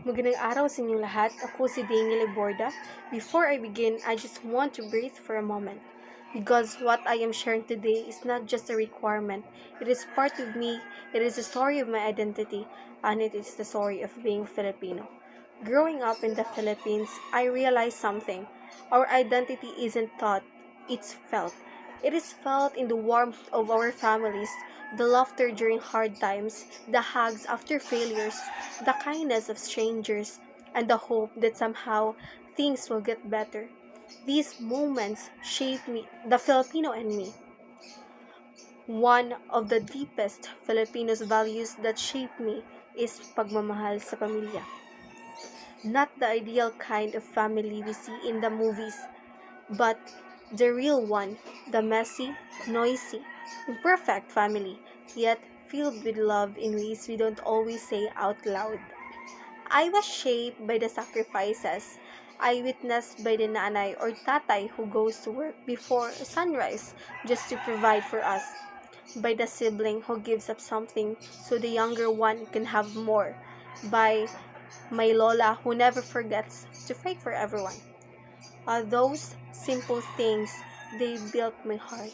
Magandang araw sa inyong lahat. Ako si Deyniel Iborda. Before I begin, I just want to breathe for a moment. Because what I am sharing today is not just a requirement. It is part of me, it is the story of my identity, and it is the story of being Filipino. Growing up in the Philippines, I realized something. Our identity isn't taught, it's felt. It is felt in the warmth of our families, the laughter during hard times, the hugs after failures, the kindness of strangers, and the hope that somehow things will get better. These moments shape me, the Filipino in me. One of the deepest Filipinos values that shape me is pagmamahal sa pamilya. Not the ideal kind of family we see in the movies, but the real one, the messy, noisy, imperfect family, yet filled with love in ways we don't always say out loud. I was shaped by the sacrifices I witnessed by the nanay or tatay who goes to work before sunrise just to provide for us, by the sibling who gives up something so the younger one can have more, by my lola who never forgets to fight for everyone. Those simple things, they built my heart.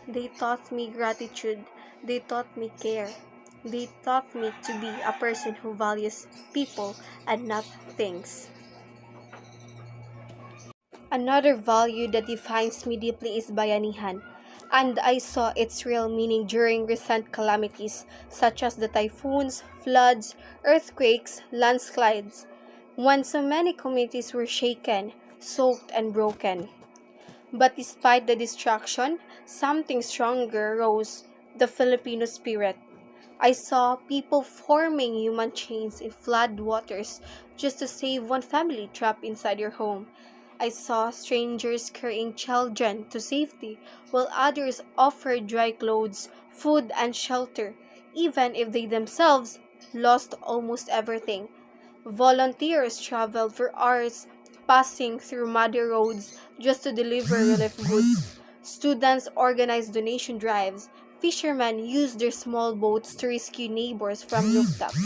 They taught me gratitude. They taught me care. They taught me to be a person who values people and not things. Another value that defines me deeply is bayanihan, and I saw its real meaning during recent calamities such as the typhoons, floods, earthquakes, landslides, when so many communities were shaken, soaked, and broken. But despite the destruction, something stronger rose, the Filipino spirit. I saw people forming human chains in flood waters just to save one family trapped inside their home. I saw strangers carrying children to safety, while others offered dry clothes, food, and shelter, even if they themselves lost almost everything. Volunteers traveled for hours, passing through muddy roads just to deliver relief goods. Students organized donation drives. Fishermen used their small boats to rescue neighbors from rooftops.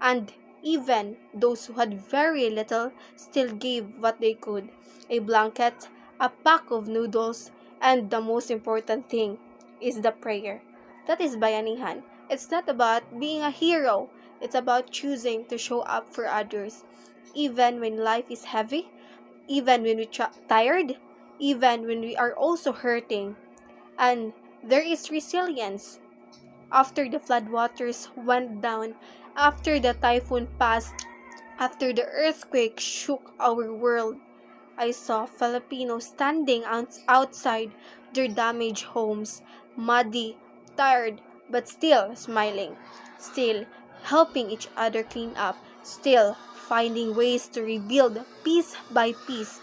And even those who had very little still gave what they could: a blanket, a pack of noodles, and the most important thing is the prayer. That is bayanihan. It's not about being a hero, it's about choosing to show up for others, even when life is heavy, even when we're tired, even when we are also hurting. And there is resilience. After the floodwaters went down, after the typhoon passed, after the earthquake shook our world, I saw Filipinos standing outside their damaged homes, muddy, tired, but still smiling, still helping each other clean up, still finding ways to rebuild piece by piece.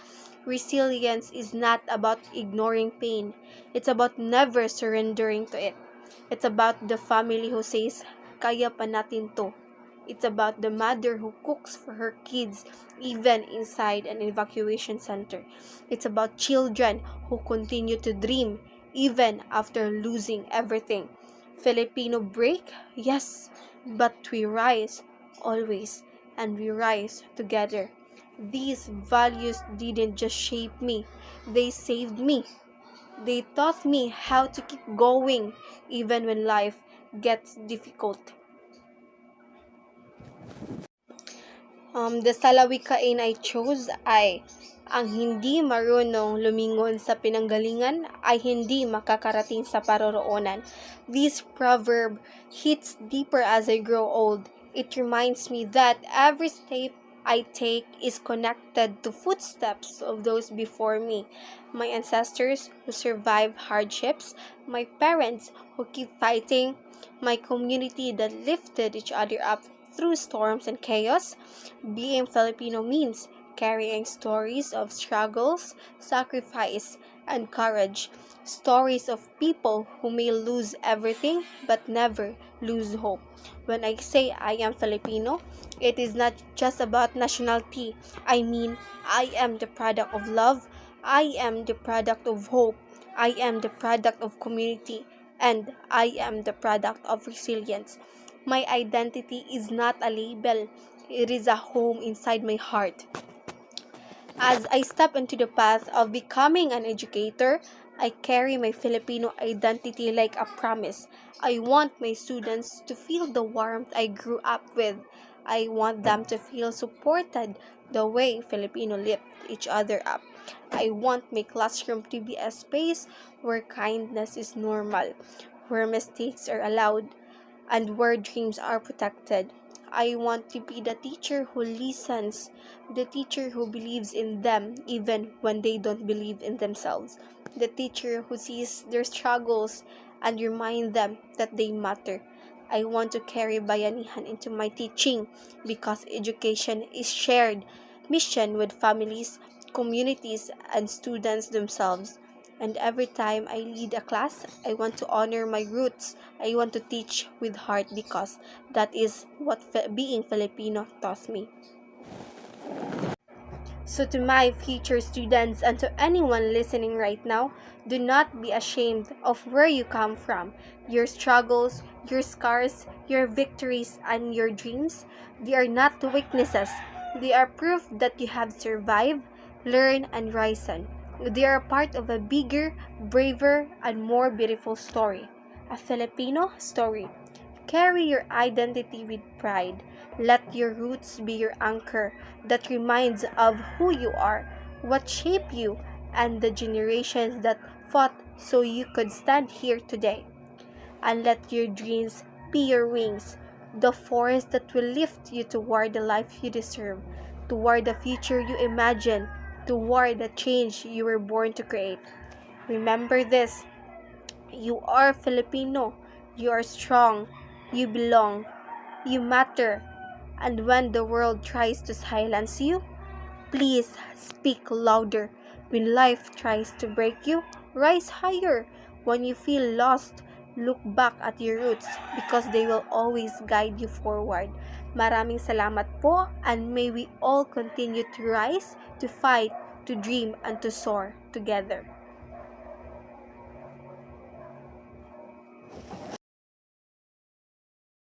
Resilience is not about ignoring pain, it's about never surrendering to it. It's about the family who says, "Kaya pa natin to." It's about the mother who cooks for her kids even inside an evacuation center. It's about children who continue to dream even after losing everything. Filipino break? Yes, but we rise always, and we rise together. These values didn't just shape me, they saved me. They taught me how to keep going even when life gets difficult. The salawikain I chose ay, ang hindi marunong lumingon sa pinanggalingan ay hindi makakarating sa paroroonan. This proverb hits deeper as I grow old. It reminds me that every step I take is connected to footsteps of those before me. My ancestors who survived hardships, my parents who keep fighting, my community that lifted each other up through storms and chaos. Being Filipino means carrying stories of struggles, sacrifice, and courage. Stories of people who may lose everything but never lose hope. When I say I am Filipino, it is not just about nationality. I mean, I am the product of love, I am the product of hope, I am the product of community, and I am the product of resilience. My identity is not a label, it is a home inside my heart. As I step into the path of becoming an educator, I carry my Filipino identity like a promise. I want my students to feel the warmth I grew up with. I want them to feel supported the way Filipino lift each other up. I want my classroom to be a space where kindness is normal, where mistakes are allowed, and where dreams are protected. I want to be the teacher who listens, the teacher who believes in them even when they don't believe in themselves, the teacher who sees their struggles and remind them that they matter. I want to carry bayanihan into my teaching because education is shared mission with families, communities, and students themselves. And every time I lead a class, I want to honor my roots. I want to teach with heart because that is what being Filipino taught me. So, to my future students and to anyone listening right now, do not be ashamed of where you come from. Your struggles, your scars, your victories, and your dreams, they are not weaknesses. They are proof that you have survived, learned, and risen. They are part of a bigger, braver, and more beautiful story. A Filipino story. Carry your identity with pride. Let your roots be your anchor that reminds of who you are, what shaped you, and the generations that fought so you could stand here today. And let your dreams be your wings, the force that will lift you toward the life you deserve, toward the future you imagine, toward the change you were born to create. Remember this: you are Filipino, you are strong, you belong, you matter, and when the world tries to silence you, please speak louder. When life tries to break you, rise higher. When you feel lost, look back at your roots because they will always guide you forward. Maraming salamat po, and may we all continue to rise, to fight, to dream, and to soar together.